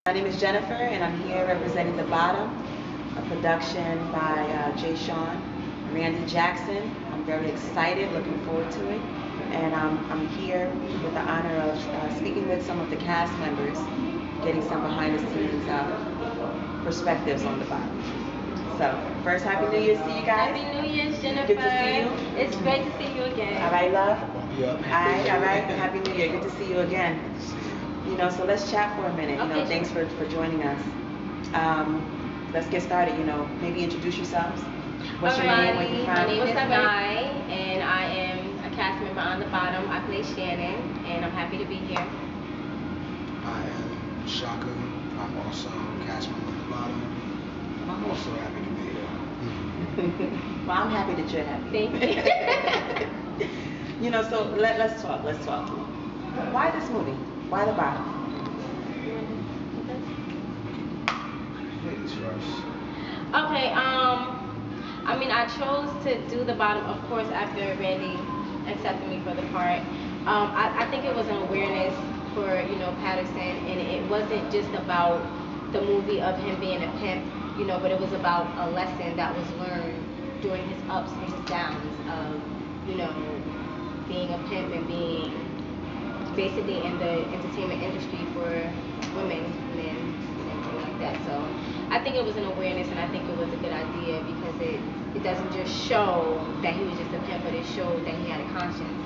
My name is Jennifer, and I'm here representing The Bottom, a production by Jashon Jackson. I'm very excited, looking forward to it, and I'm here with the honor of speaking with some of the cast members, getting some behind-the-scenes perspectives on The Bottom. So, first, Happy New Year's to you guys. Happy New Year's, Jennifer. Good to see you. It's great to see you again. All right, love? Yep. All right. Happy New Year. Good to see you again. Good to see you. So let's chat for a minute. Okay, Thanks for joining us. Let's get started. Maybe introduce yourselves. What's your name? Where you from? My name is Mai, and I am a cast member on The Bottom. I play Shannon, and I'm happy to be here. I am Shaka. I'm also a cast member at The Bottom. I'm also happy to be here. Well, I'm happy that you're happy. Thank you. So let's talk. Why this movie? Why The Bottom? Ladies first. Okay, I chose to do The Bottom, of course, after Randy accepted me for the part. I think it was an awareness for, Patterson, and it wasn't just about the movie of him being a pimp, but it was about a lesson that was learned during his ups and his downs of, being a pimp and being basically in the entertainment industry for women, men, and everything like that. So I think it was an awareness, and I think it was a good idea because it doesn't just show that he was just a pimp, but it showed that he had a conscience.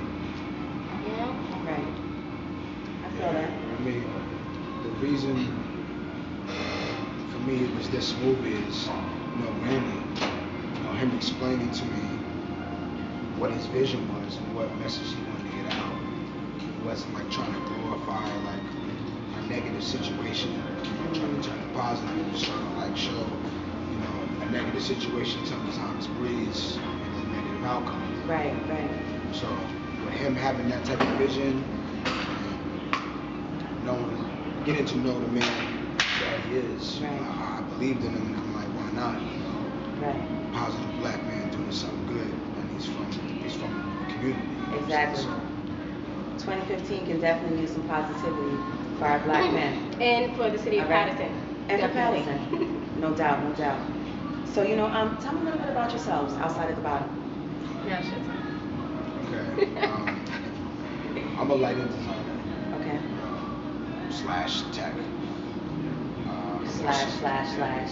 Right. I feel that. The reason for me it was this movie is, Randy, him explaining to me what his vision was and what message he wanted to get out. He wasn't like trying to glorify like a negative situation, trying to turn it positive. He was trying to like show, a negative situation sometimes breeds a negative outcome. Right. So with him having that type of vision, getting to know the man that he is, right. I believed in him, and I'm like, why not? Right. Positive black man doing something good, and he's from the community. Exactly. 2015 can definitely use some positivity for our black men. And for the city of Patterson. And for Definitely. Patterson. No doubt. So, tell me a little bit about yourselves outside of The Bottom. Yeah, sure. Okay. I'm a lighting designer. Okay. Slash tech. Slash.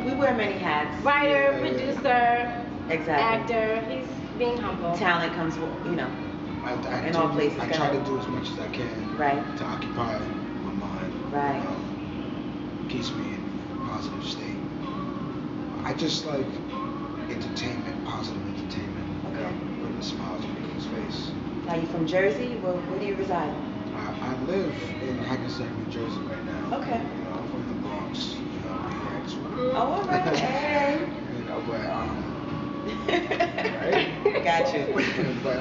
We wear many hats. Writer, producer, Exactly. actor. He's being humble. Talent comes, I in all places. I try to do as much as I can. Right. To occupy my mind. Right. Keeps me in a positive state. I just like entertainment, positive entertainment. Okay. Putting smiles on people's face. Now, you from Jersey? Where do you reside? I live in Hackensack, New Jersey right now. Okay. I'm from the Bronx, PX. Oh, all right. Hey. Right? Got you. But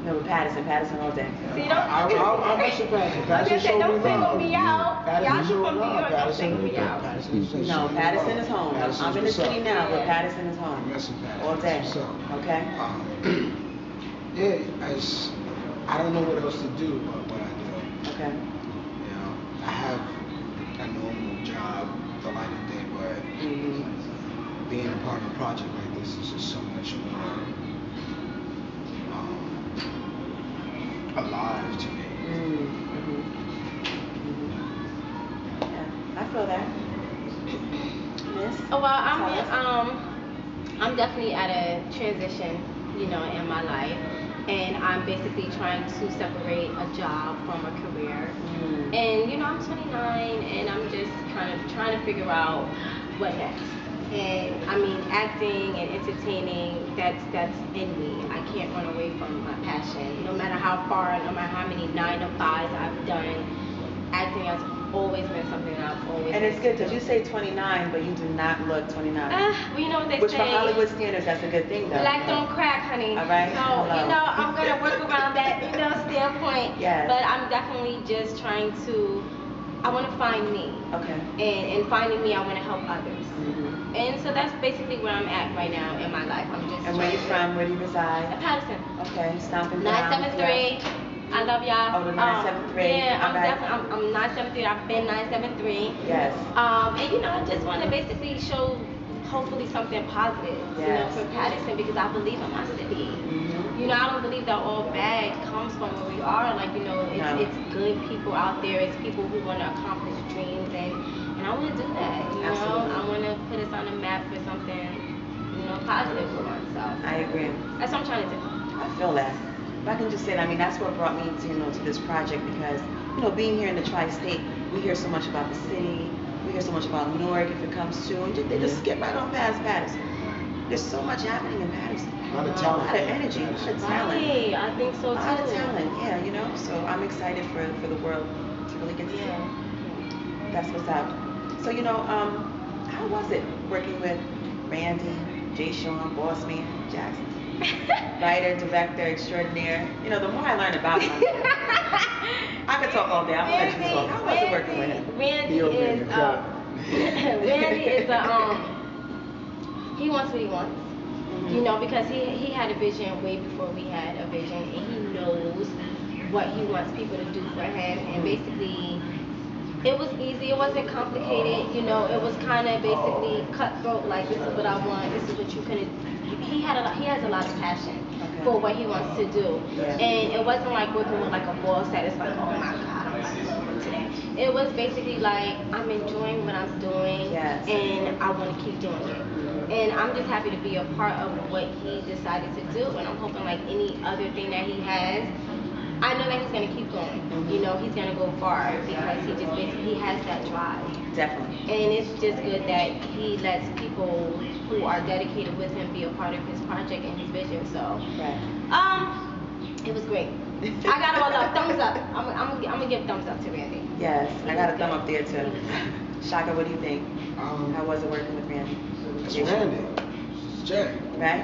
No, Patterson all day. See, I'll mess with Patterson. Patterson showed me don't single me out. Y'all showed from New York, don't single me out. No, Patterson is home. I'm in the city now, but Patterson is home. I'm messing with Patterson. All day. Okay. I don't know what else to do but what I do. Okay. I have a normal job, the lighting thing, but being a part of a project like this is just so much more alive to me. Yeah, I feel that. Miss? Oh, well, I'm definitely at a transition, in my life, and I'm basically trying to separate a job from a career. And I'm 29, and I'm just kind of trying to figure out what next. And acting and entertaining, that's in me. I can't run away from my passion. No matter how far, no matter how many 9 to 5s I've done, acting has always been something that I've always. And it's good because you say 29, but you do not look 29. Well, you know what they Which say. for Hollywood standards, that's a good thing, though. Black don't crack, honey. All right. So, Hello. I'm going to work around that, standpoint. Yes. But I'm definitely just trying to, I want to find me. Okay. And finding me, I want to help others. And so that's basically where I'm at right now in my life. I'm just. And where you from? Where do you reside? At Patterson. Okay. Stomping down. 973 I love y'all. Oh, the 973. Yeah, I'm Okay. definitely, I'm 973. I've been 973. Yes. And you know, I just want to basically show, hopefully, something positive, you know, Yes. for Patterson, because I believe in my city. Mhm. You know, I don't believe that all bad comes from where we are. Like, you know, No. it's good people out there. It's people who want to accomplish dreams, and I want to do that. You know, Absolutely. I want to put us on the map for something, you know, positive for myself. I agree. That's what I'm trying to do. I feel that. If I can just say that, I mean, that's what brought me to, you know, to this project because, you know, being here in the tri-state, we hear so much about the city, we hear so much about Newark if it comes to, and they just skip right on past Patterson. There's so much happening in Patterson. A lot of talent. A lot of energy, a lot of talent. Right, I think so too. A lot of talent, yeah, you know. So I'm excited for the world to really get to see. Yeah. That's what's up. So, you know, how was it working with Randy, Jashon, Boss Man, Jackson? Writer, director, extraordinaire. You know, the more I learn about him, I could talk all day. I'm gonna let you talk. How was it working with him? Randy is he wants what he wants. Mm-hmm. You know, because he had a vision way before we had a vision, and he knows what he wants people to do for him. And basically, it was easy. It wasn't complicated. You know, it was kind of basically cutthroat. Like, this is what I want. This is what you can. He has a lot of passion for what he wants to do, and it wasn't like working with like a boss that is like, oh my god, I'm not going to work today. It was basically like, I'm enjoying what I'm doing, and I want to keep doing it. And I'm just happy to be a part of what he decided to do, and I'm hoping like any other thing that he has, I know that he's gonna keep going. You know, he's gonna go far because he has that drive. Definitely. And it's just good that he lets people who are dedicated with him be a part of his project and his vision. So, it was great. I got all up, thumbs up. I'm gonna give thumbs up to Randy. Yes, I got a thumb up there too. Shaka, what do you think? How was it working with Randy? It's Randy. It's Jay. Right?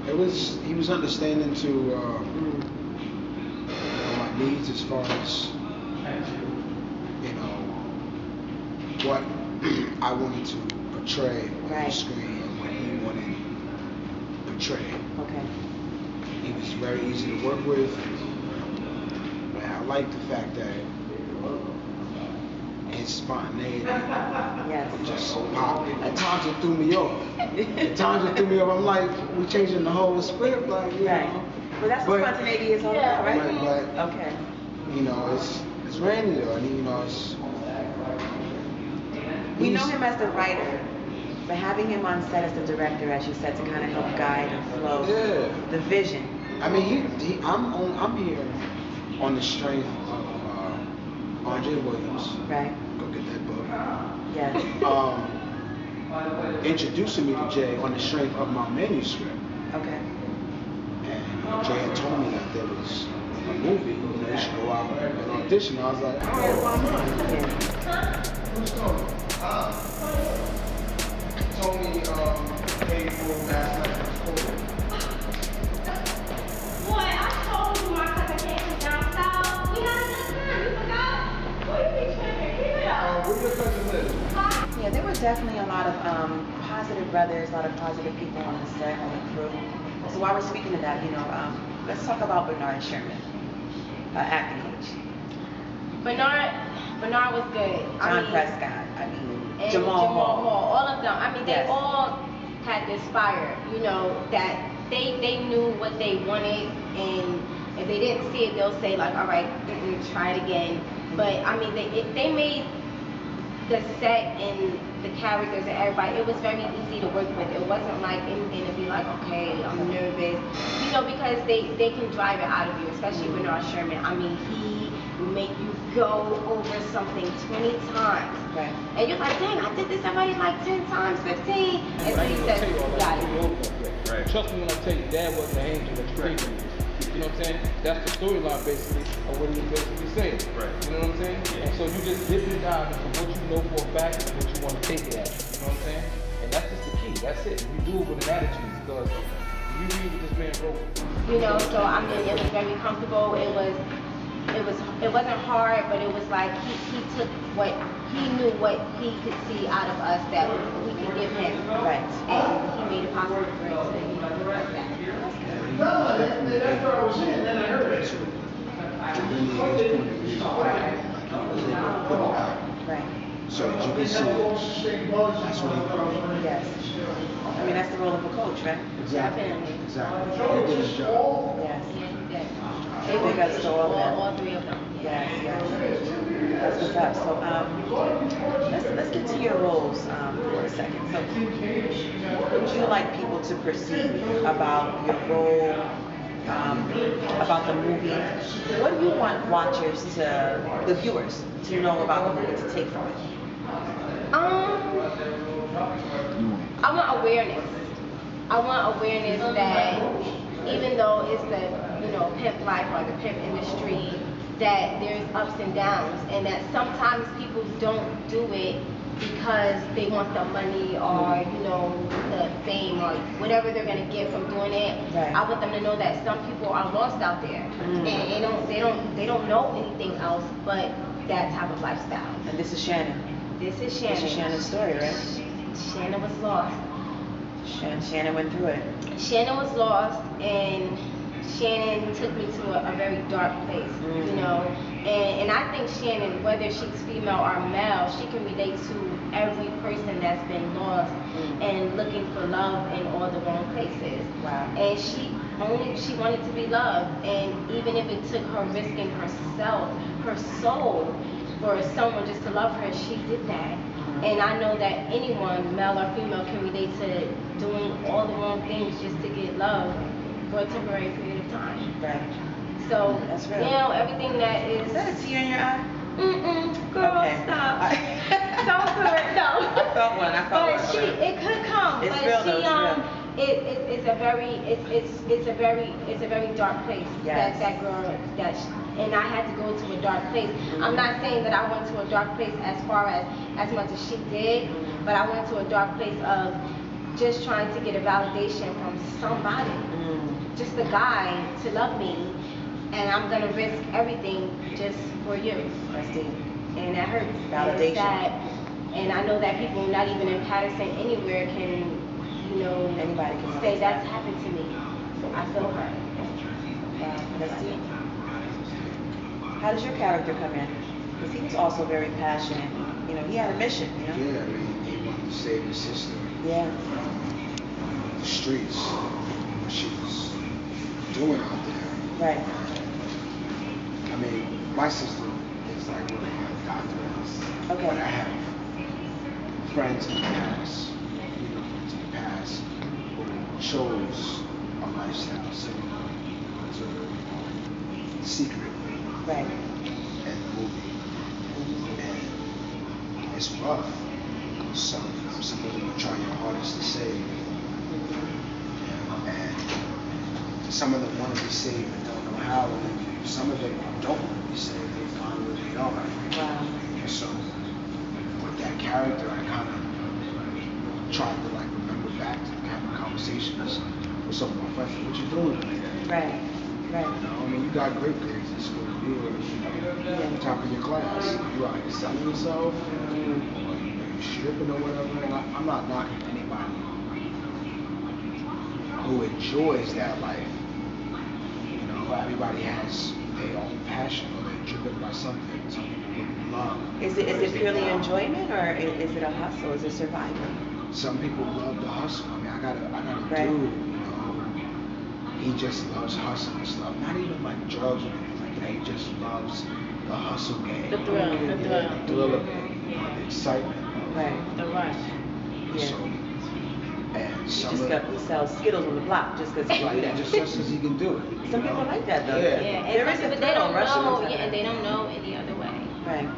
He was understanding to my needs as far as, you know, what I wanted to portray on the screen and what he wanted portrayed. Okay. He was very easy to work with. And I like the fact that his spontaneity was just so popping. At times it threw me off. I'm like, we changing the whole script, like, you know. Well, that's what spontaneity is all about, right? But okay. You know, it's Randy though, and you know, we know him as the writer, but having him on set as the director, as you said, to kind of help guide and flow the vision. I mean, I'm here on the strength of Andre Williams. Right. Go get that book. Yes. Introducing me to Jay on the strength of my manuscript. Okay. And Jay had told me that there was a movie, you know, you should go out and audition. I was like, all right, why not? Yeah. Who's Tony? Tony paid for last night for school. Boy, I told you my cousin came from down south. We had a good time. You forgot? Boy, you be tripping. Keep it up. Where your cousin live? Yeah, there were definitely a lot of positive brothers, a lot of positive people on the set, on the crew. So while we're speaking of that, you know, let's talk about Bernard Sherman, acting coach. Bernard was good. John Prescott, and Jamal Hall. All of them. I mean, they all had this fire, you know, that they knew what they wanted, and if they didn't see it, they'll say like, all right, try it again. But I mean, they made the set and the characters and everybody, it was very easy to work with. It wasn't like anything to be like, okay, I'm nervous, you know, because they can drive it out of you, especially Bernard Sherman. I mean, he will make you go over something 20 times. Right. And you're like, dang, I did this already like 10 times, 15. And so he says, you got it. Right. Trust me when I tell you, Dad wasn't an angel that you think he is. You know what I'm saying? That's the storyline basically of what he was basically saying. Right. You know what I'm saying? Yeah. And so you just dip and dive into what you know for a fact and what you want to take it at. You know what I'm saying? And that's just the key. That's it. You do it with an attitude because you read what this man wrote. You know, so I mean, it was very comfortable. It wasn't hard, but it was like he took what he knew, what he could see out of us that we could give him. Right. And he made it possible for us to, you know, do like that. That's what I was saying. Then I heard it. lineage point of view, like he really put it out. Right. So that you can see it. That's what he did. Yes. I mean, that's the role of a coach, right? Exactly. Definitely. Exactly. He did his job. Yes. Yeah, he did. Big ups to all of them. All three of them. Yes, yes. That's what's up. So, let's get to your roles for a second. So, what would you like people to perceive about your role, about the movie? What do you want watchers the viewers, to know about the movie, to take from it? I want awareness. I want awareness that even though it's the pimp life or the pimp industry, that there's ups and downs, and that sometimes people don't do it because they want the money or the fame or whatever they're gonna get from doing it. Right. I want them to know that some people are lost out there, and they don't know anything else but that type of lifestyle. And this is Shannon. This is Shannon. This is Shannon's story, right? Shannon was lost. Shannon went through it. Shannon was lost, and Shannon took me to a very dark place, and I think Shannon, whether she's female or male, she can relate to every person that's been lost and looking for love in all the wrong places. Wow. And she wanted to be loved, and even if it took her risking herself, her soul, for someone just to love her, she did that. And I know that anyone, male or female, can relate to doing all the wrong things just to get love for a temporary period of time. Right. So, That's real. everything that is... Is that a tear in your eye? Girl, Okay. stop. Don't do it, no. I felt one. But it could come. It's but real, though, it's real. It's a very dark place. Yes. That girl, and I had to go to a dark place. I'm not saying that I went to a dark place as much as she did, but I went to a dark place of just trying to get a validation from somebody, just a guy to love me, and I'm gonna risk everything just for you. That's deep. And that hurts. Validation. And it's sad. And I know that people not even in Patterson anywhere can, Anybody can say say that's happened to me. I feel hurt. Wow, that's deep. How does your character come in? Because he was also very passionate. He had a mission. Yeah, I mean, he wanted to save his sister Yeah. from the streets, what she was doing out there. Right. I mean, my sister is like what a doctor is. Okay. But I have friends in the past, who chose a lifestyle similar to Secret Right. and the movie. And it's rough. Some of them are trying their hardest to save. And some of them want to be saved and don't know how. And some of them don't want to be saved. They find where they are. Wow. And so with that character, I kind of tried to remember back to having conversations with some of my friends. What you doing? Right. Right. I mean, you got great grades in school. You were top of your class. You out here selling yourself, or you stripping or whatever. And I'm not knocking anybody who enjoys that life. Everybody has their own passion, or they're driven by something. Some people love. Is it purely enjoyment, or is it a hustle? Is it survival? Some people love the hustle. I mean, I got a Right. dude. He just loves hustle and stuff. Not even like drugs or anything like that. He just loves the hustle game. The thrill, the thrill. The thrill of it, the excitement. Right. The rush. Yeah. So, and He sells Skittles on the block just because he can do that. just because he can do it. Some people like that though. Yeah. Yeah, There and is some a people, they thrill don't in rushing know, into and that. they don't know any other way. Right.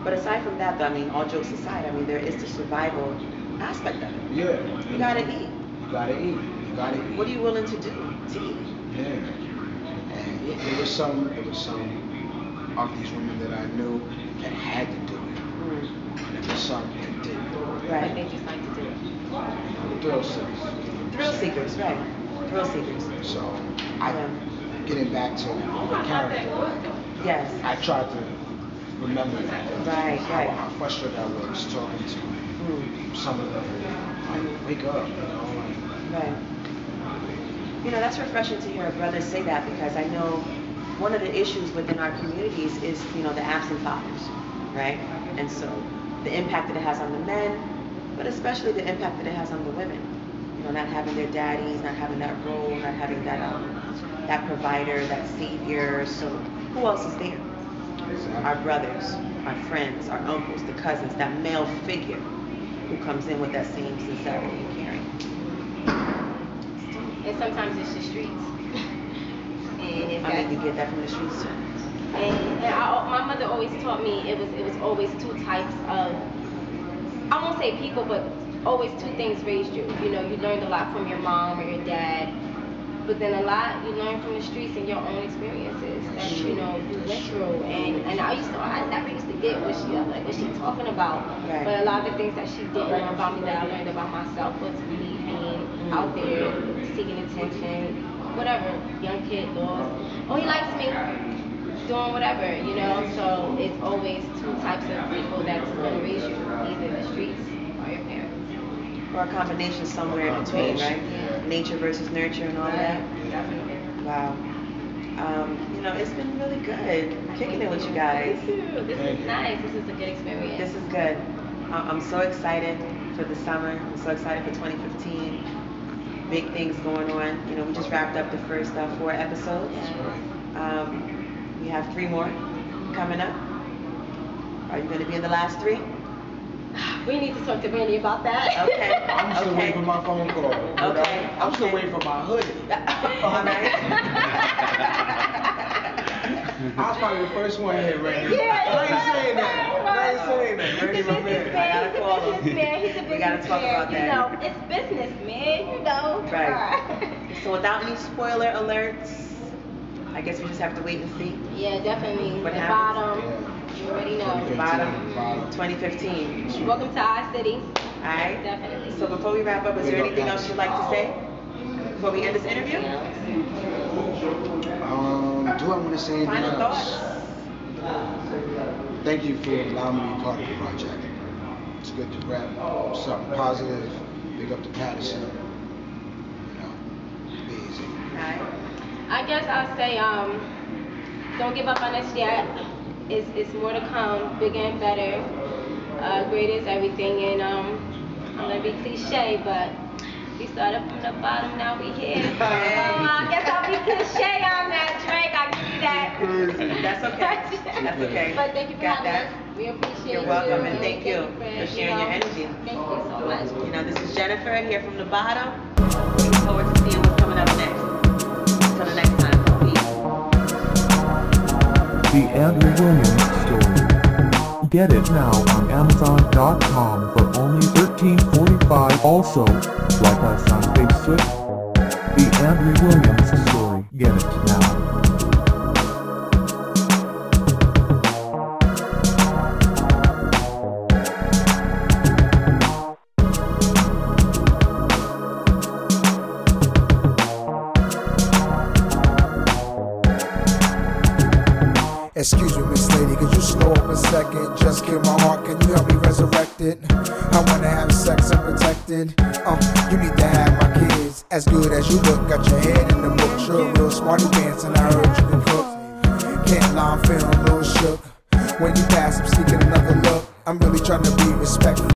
But aside from that, though, I mean, all jokes aside, I mean, there is the survival aspect of it. Yeah. You gotta eat. You gotta eat. You gotta eat. What are you willing to do to eat? Yeah. And there was some of these women that I knew that had to do it. And there was some that didn't. Right. They just like to do it. Thrill seekers. Thrill seekers, right? Thrill seekers. So, getting back to the character, Yes. I tried to remember that. Right, right. How frustrated I was talking to some of them. Like, wake up, Right. That's refreshing to hear a brother say that, because I know one of the issues within our communities is, you know, the absent fathers, right? And so the impact that it has on the men, but especially the impact that it has on the women. You know, not having their daddies, not having that role, not having that provider, that savior. So who else is there? Our brothers, our friends, our uncles, the cousins, that male figure who comes in with that same sincerity and caring. And sometimes it's the streets. And I mean, you get that from the streets too. And my mother always taught me it was always two types of, I won't say people, but always two things raised you. You know, you learned a lot from your mom or your dad, but then a lot you learn from the streets and your own experiences that you know you went through. And I never used to get what she talking about. Right. But a lot of the things that she didn't know about me that I learned about myself was me being out there seeking attention, whatever, young kid, lost. Oh, he likes me. Doing whatever, you know, so it's always two types of people that's going to raise you, either the streets or your parents. Or a combination somewhere in between, right? Yeah. Nature versus nurture and all that. Definitely. Wow. You know, it's been really good kicking it with you guys. This is nice. This is a good experience. This is good. I'm so excited for the summer. I'm so excited for 2015. Big things going on. You know, we just wrapped up the first 4 episodes. We have 3 more coming up. Are you going to be in the last 3? We need to talk to Randy about that. Okay. I'm still waiting for my phone call. Okay. I'm still waiting for my hoodie. All right. I was probably the first one here, Randy. Yeah, I ain't saying that. I ain't saying that. Randy, my man. I gotta call him. He's a businessman. We gotta talk about that. You know, it's business, man. You know. Right. So without any spoiler alerts, I guess we just have to wait and see. Yeah, definitely. What The happens? bottom. You already know. Bottom 2015. 2015. Welcome to our city. All right. Definitely. So before we wrap up, is there anything else you'd like to say before we end this interview? Do I want to say anything Final else? thoughts. Thank you for allowing me to be part of the project. It's good to wrap something positive. Big up to Patterson. You know, amazing. All right. I guess I'll say, don't give up on us yet. It's more to come, bigger and better. Great is everything, and I'm gonna be cliche, but we started from the bottom, now we here. I guess I'll be cliche on that, Drake. I'll give you that. That's okay. That's okay. But thank you for Got having that. us. We appreciate You're welcome, you. and thank you for sharing your energy. Thank you so much. You know, this is Jennifer here from the bottom. Looking forward to seeing what's coming up next. Until the next time, peace. The Andrew Williams Story. Get it now on Amazon.com for only $13.45. Also, like us on Facebook. The Andrew Williams Story. Get it now. Excuse me, Miss Lady, could you slow up a second? Just kill my heart, can you help me resurrect it? I wanna have sex unprotected. You need to have my kids. As good as you look, got your head in the book. Sure, real smarty pants, and I heard you can cook. Can't lie, I'm feeling a little shook. When you pass, I'm seeking another look. I'm really trying to be respectful.